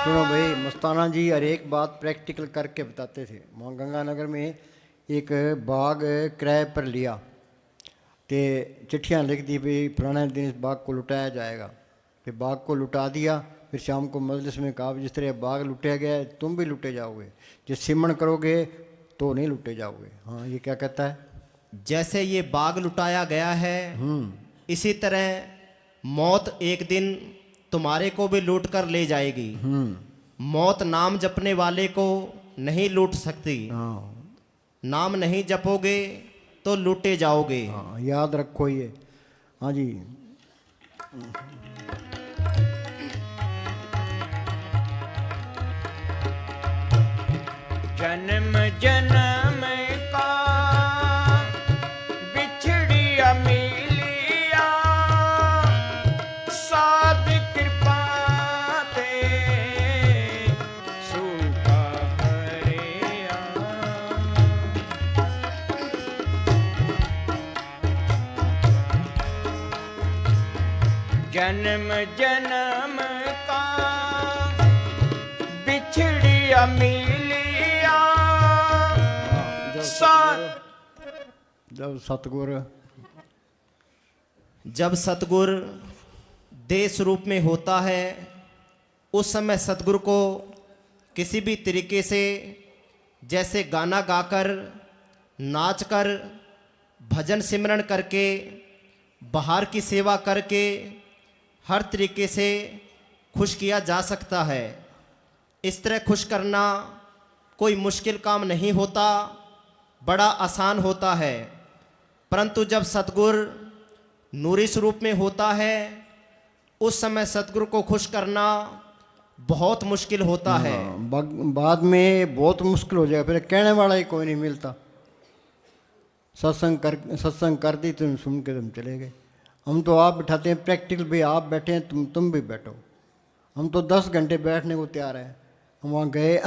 सुनो भाई, मस्ताना जी हर एक बात प्रैक्टिकल करके बताते थे। वहाँ गंगानगर में एक बाग किराए पर लिया, तो चिट्ठियाँ लिख दी भाई फलाने दिन इस बाग को लुटाया जाएगा। फिर बाग को लुटा दिया। फिर शाम को मजलिस में कहा जिस तरह बाग लुटाया गया है तुम भी लुटे जाओगे, जिस सिमरण करोगे तो नहीं लुटे जाओगे। हाँ, ये क्या कहता है? जैसे ये बाग लुटाया गया है इसी तरह मौत एक दिन तुम्हारे को भी लूट कर ले जाएगी। मौत नाम जपने वाले को नहीं लूट सकती। हाँ नाम नहीं जपोगे तो लूटे जाओगे। हाँ, याद रखो ये। हाँ जी। जन्म जन्म का बिछड़िया मिलिया, साध कृपा ते सूखा हरिया। जन्म जन्म का बिछड़िया मिलिया, जब सतगुर देश रूप में होता है उस समय सतगुरु को किसी भी तरीके से, जैसे गाना गाकर, नाच कर, भजन सिमरन करके, बाहर की सेवा करके, हर तरीके से खुश किया जा सकता है। इस तरह खुश करना कोई मुश्किल काम नहीं होता, बड़ा आसान होता है। परंतु जब सतगुर नूरी स्वरूप में होता है उस समय सतगुरु को खुश करना बहुत मुश्किल होता है। बाद में बहुत मुश्किल हो जाएगा, फिर कहने वाला ही कोई नहीं मिलता। सत्संग कर दी तुम, सुन के तुम चले गए। हम तो आप बिठाते हैं प्रैक्टिकल भी, आप बैठे हैं तुम भी बैठो। हम तो 10 घंटे बैठने को तैयार है। हम वहाँ गए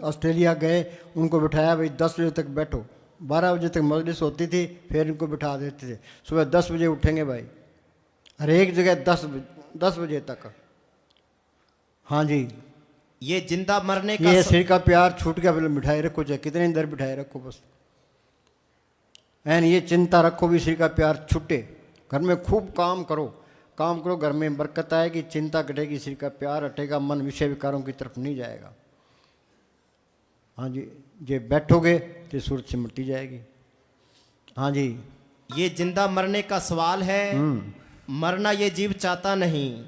ऑस्ट्रेलिया गए, उनको बिठाया भाई 10 बजे तक बैठो, 12 बजे तक मजलिस होती थी, फिर इनको बिठा देते थे। सुबह 10 बजे उठेंगे भाई, हर एक जगह 10 बजे तक। हाँ जी। ये जिंदा मरने का ये सिर का प्यार छूट गया, बोले मिठाई रखो, चाहे कितने देर बिठाए रखो, बस एन ये चिंता रखो भी सिर का प्यार छूटे। घर में खूब काम करो, घर में बरकत आएगी, चिंता कटेगी, सिर का प्यार हटेगा, मन विषय विकारों की तरफ नहीं जाएगा। हाँ जी, जे बैठोगे तो सूरत सिमटती जाएगी। हाँ जी। ये जिंदा मरने का सवाल है। मरना ये जीव चाहता नहीं।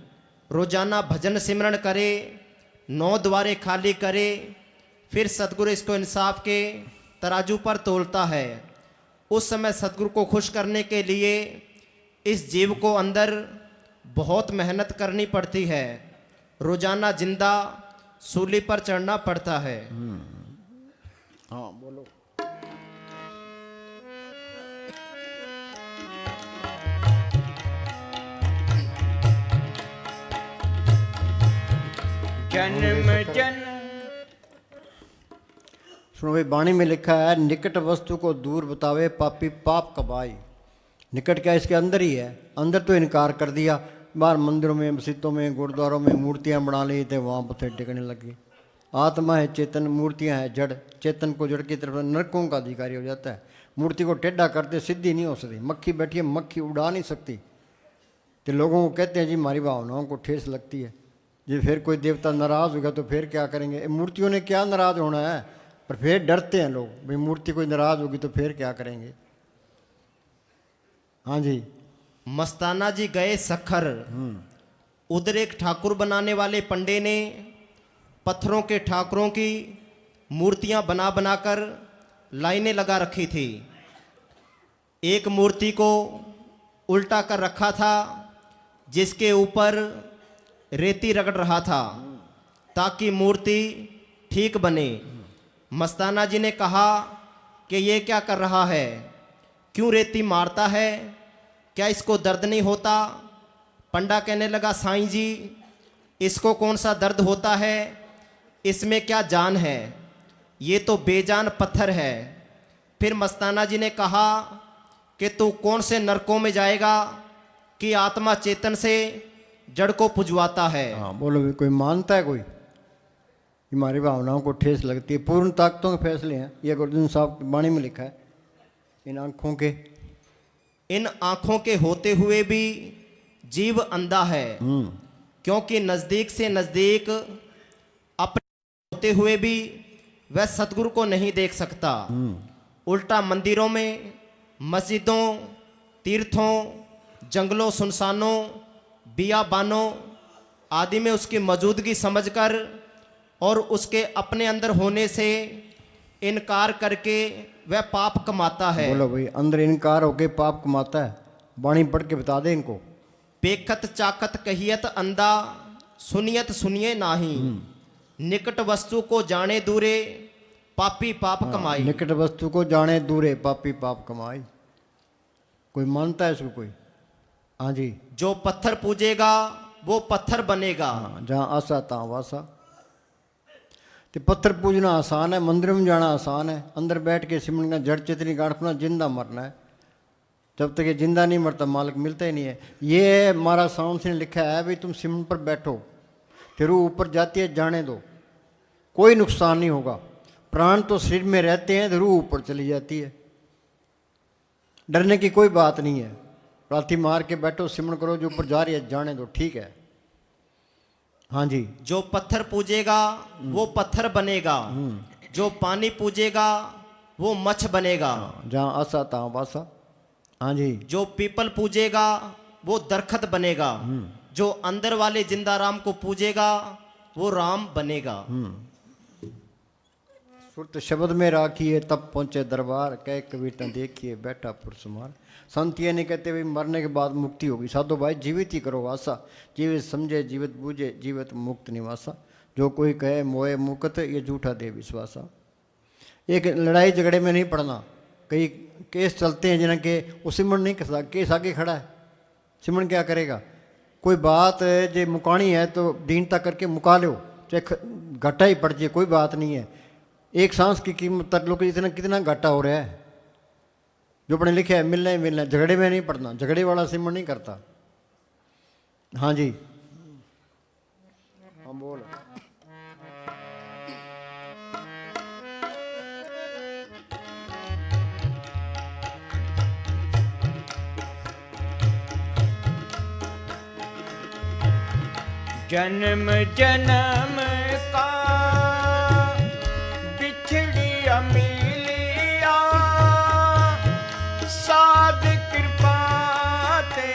रोजाना भजन सिमरन करे, 9 द्वारे खाली करे, फिर सतगुरु इसको इंसाफ के तराजू पर तोलता है। उस समय सतगुरु को खुश करने के लिए इस जीव को अंदर बहुत मेहनत करनी पड़ती है। रोजाना जिंदा सूली पर चढ़ना पड़ता है। हाँ बोलो। जन्म जन्म। सुनो भाई, वाणी में लिखा है निकट वस्तु को दूर बतावे पापी पाप कबाई। निकट क्या, इसके अंदर ही है। अंदर तो इनकार कर दिया, बाहर मंदिरों में, मस्जिदों में, गुरुद्वारों में मूर्तियां बना ली थे, वहाँ पत्थर टेकने लगी। आत्मा है चेतन, मूर्तियां है जड़। चेतन को जड़ की तरफ नरकों का अधिकारी हो जाता है। मूर्ति को टेढ़ा करते सीधी नहीं हो सकती। मक्खी बैठी है, मक्खी उड़ा नहीं सकती। तो लोगों को कहते हैं जी हमारी भावनाओं को ठेस लगती है जी। फिर कोई देवता नाराज़ होगा तो फिर क्या करेंगे? मूर्तियों ने क्या नाराज़ होना है? पर फिर डरते हैं लोग, भाई मूर्ति कोई नाराज़ होगी तो फिर क्या करेंगे। हाँ जी। मस्ताना जी गए सखर। उधर एक ठाकुर बनाने वाले पंडे ने पत्थरों के ठाकुरों की मूर्तियां बना बनाकर लाइनें लगा रखी थी। एक मूर्ति को उल्टा कर रखा था जिसके ऊपर रेती रगड़ रहा था ताकि मूर्ति ठीक बने। मस्ताना जी ने कहा कि ये क्या कर रहा है, क्यों रेती मारता है, क्या इसको दर्द नहीं होता? पंडा कहने लगा साईं जी इसको कौन सा दर्द होता है, इसमें क्या जान है, ये तो बेजान पत्थर है। फिर मस्ताना जी ने कहा कि तू कौन से नरकों में जाएगा कि आत्मा चेतन से जड़ को पुजवाता है। हाँ बोलो भी, कोई मानता है कोई? हमारी भावनाओं को ठेस लगती है। पूर्ण ताकतों के फैसले हैं, ये गुरुजन साहब की वाणी में लिखा है। इन आँखों के होते हुए भी जीव अंधा है, क्योंकि नज़दीक से नज़दीक अपने होते हुए भी वह सतगुरु को नहीं देख सकता। उल्टा मंदिरों में, मस्जिदों, तीर्थों, जंगलों, सुनसानों, बियाबानों आदि में उसकी मौजूदगी समझकर और उसके अपने अंदर होने से इनकार करके वह पाप कमाता है। बोलो भाई, अंदर इनकार होके पाप कमाता है। वाणी पढ़ के बता दे इनको। पेखत चाकत कहियत अंधा, सुनियत सुनिए नाही, निकट वस्तु को जाने दूरे, पापी पाप कमाई। निकट वस्तु को जाने दूरे, पापी पाप कमाई। कोई मानता है इसको कोई? हाँ जी। जो पत्थर पूजेगा वो पत्थर बनेगा। जहाँ आशा तहाँ वासा। तो पत्थर पूजना आसान है, मंदिर में जाना आसान है, अंदर बैठ के सिमरन का जड़ चेतनी गांठना, जिंदा मरना है। जब तक ये जिंदा नहीं मरता मालिक मिलता ही नहीं है। ये हमारा साउंड से लिखा है भी तुम सिमरन पर बैठो, फिर वो ऊपर जाती है, जाने दो, कोई नुकसान नहीं होगा। प्राण तो शरीर में रहते हैं, रूह ऊपर चली जाती है। डरने की कोई बात नहीं है। राती मार के बैठो, सिमरन करो, जो ऊपर जा रही है जाने दो, ठीक है। हाँ जी। जो पत्थर पूजेगा वो पत्थर बनेगा, जो पानी पूजेगा वो मच्छ बनेगा। जहाँ आशा तहाँ वासा। हाँ जी। जो पीपल पूजेगा वो दरखत बनेगा, जो अंदर वाले जिंदा राम को पूजेगा वो राम बनेगा। सुरत शब्द में राखिए तब पहुँचे दरबार, कह कविता देखिए बैठा पुरसुमार। संत ये नहीं कहते भाई मरने के बाद मुक्ति होगी। साधो भाई जीवित ही करो वासा, जीवित समझे जीवित बूझे, जीवित मुक्त निवासा। जो कोई कहे मोए मुकत, ये झूठा दे विश्वासा। एक लड़ाई झगड़े में नहीं पड़ना। कई केस चलते हैं जिन्हें के वो सिमरन नहीं कर सकता, केस आगे खड़ा है, सिमरन क्या करेगा? कोई बात जो मुकानी है तो दीनता करके मुका लो, चाहे घाटा ही पड़ जाए, कोई बात नहीं है। एक सांस की कीमत तक लोग इतना कितना घाटा हो रहा है। जो पढ़े लिखे है मिलना ही मिलना, झगड़े में नहीं पड़ना। झगड़े वाला सिमरन नहीं करता। हाँ जी। हाँ बोल। जन्म जन्म का बिछड़िया मिलिया, साध कृपा ते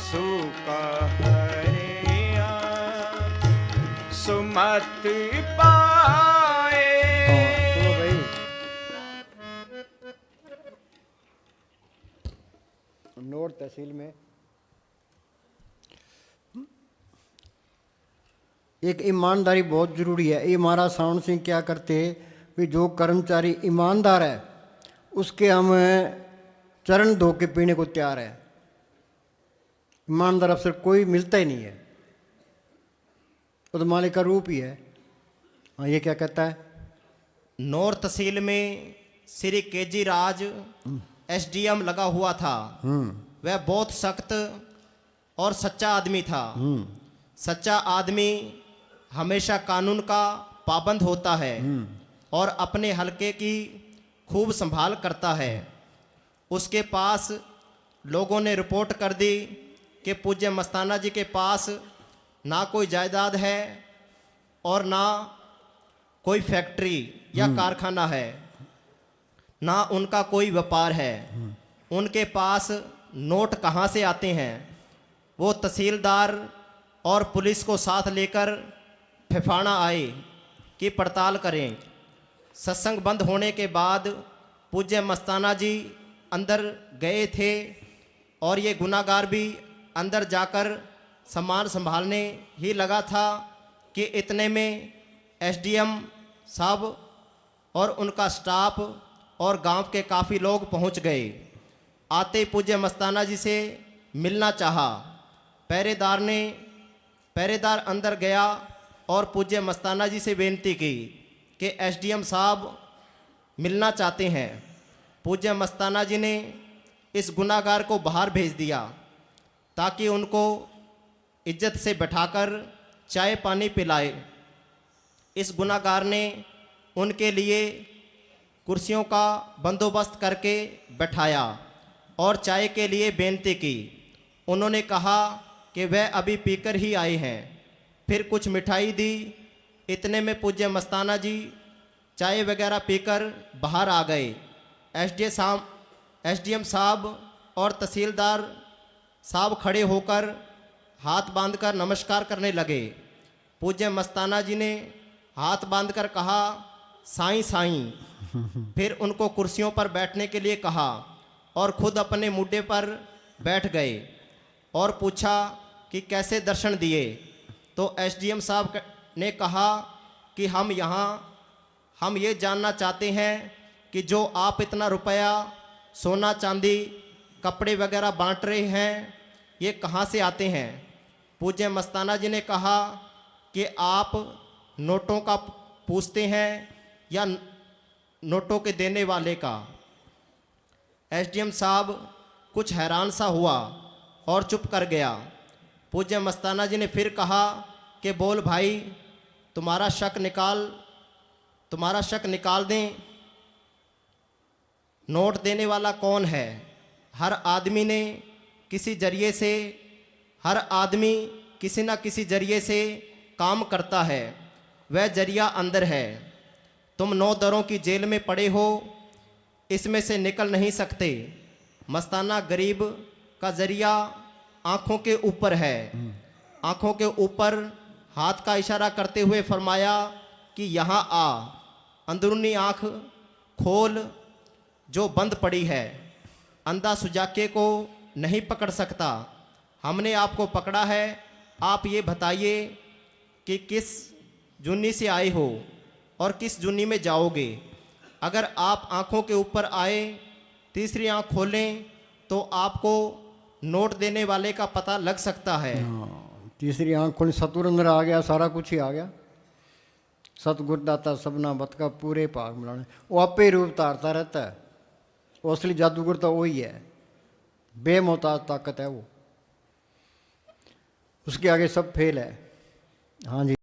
सुका हरिया, सुमत पाए। सुनो भाई, नोट तहसील में एक ईमानदारी बहुत ज़रूरी है। ये हमारा साउंड सिंह क्या करते भी, जो कर्मचारी ईमानदार है उसके हम चरण धो के पीने को तैयार है। ईमानदार अफसर कोई मिलता ही नहीं है, वो तो मालिक का रूप ही है। हाँ, ये क्या कहता है? नौर तहसील में श्री केजी राज एसडीएम लगा हुआ था। वह बहुत सख्त और सच्चा आदमी था। सच्चा आदमी हमेशा कानून का पाबंद होता है और अपने हलके की खूब संभाल करता है। उसके पास लोगों ने रिपोर्ट कर दी कि पूज्य मस्ताना जी के पास ना कोई जायदाद है और ना कोई फैक्ट्री या कारखाना है, ना उनका कोई व्यापार है। उनके पास नोट कहाँ से आते हैं? वो तहसीलदार और पुलिस को साथ लेकर फिफाना आए कि पड़ताल करें। सत्संग बंद होने के बाद पूज्य मस्ताना जी अंदर गए थे और ये गुनाहगार भी अंदर जाकर सामान संभालने ही लगा था कि इतने में एसडीएम साहब और उनका स्टाफ और गांव के काफ़ी लोग पहुंच गए। आते पूज्य मस्ताना जी से मिलना चाहा। पहरेदार अंदर गया और पूज्य मस्ताना जी से बेनती की कि एसडीएम साहब मिलना चाहते हैं। पूज्य मस्ताना जी ने इस गुनाहगार को बाहर भेज दिया ताकि उनको इज्जत से बैठाकर चाय पानी पिलाए इस गुनाहगार ने उनके लिए कुर्सियों का बंदोबस्त करके बैठाया और चाय के लिए बेनती की। उन्होंने कहा कि वह अभी पीकर ही आए हैं। फिर कुछ मिठाई दी। इतने में पूज्य मस्ताना जी चाय वगैरह पीकर बाहर आ गए। एसडीएम साहब और तहसीलदार साहब खड़े होकर हाथ बांधकर नमस्कार करने लगे। पूज्य मस्ताना जी ने हाथ बांधकर कहा, साईं साईं। फिर उनको कुर्सियों पर बैठने के लिए कहा और खुद अपने मुड्डे पर बैठ गए और पूछा कि कैसे दर्शन दिए। तो एसडीएम साहब ने कहा कि हम ये जानना चाहते हैं कि जो आप इतना रुपया, सोना चांदी, कपड़े वगैरह बांट रहे हैं, ये कहाँ से आते हैं। पूज्य मस्ताना जी ने कहा कि आप नोटों का पूछते हैं या नोटों के देने वाले का। एसडीएम साहब कुछ हैरान सा हुआ और चुप कर गया। पूज्य मस्ताना जी ने फिर कहा कि बोल भाई, तुम्हारा शक निकाल दें। नोट देने वाला कौन है? हर आदमी किसी न किसी जरिए से काम करता है। वह जरिया अंदर है। तुम 9 दरों की जेल में पड़े हो, इसमें से निकल नहीं सकते। मस्ताना गरीब का जरिया आंखों के ऊपर है। आंखों के ऊपर हाथ का इशारा करते हुए फरमाया कि यहाँ आ, अंदरूनी आंख खोल जो बंद पड़ी है। अंधा सुजाके को नहीं पकड़ सकता। हमने आपको पकड़ा है। आप ये बताइए कि किस जुन्नी से आए हो और किस जुन्नी में जाओगे। अगर आप आंखों के ऊपर आए, तीसरी आंख खोलें तो आपको नोट देने वाले का पता लग सकता है। तीसरी आंख खोली, सतुर अंदर आ गया, सारा कुछ ही आ गया। सतगुर दाता सबना बत का पूरे भाग मिलाने। वो आपे ही रूप धारता रहता है। वो असली जादूगर तो वही है, बेमोहताज ताकत है वो। उसके आगे सब फेल है। हाँ जी।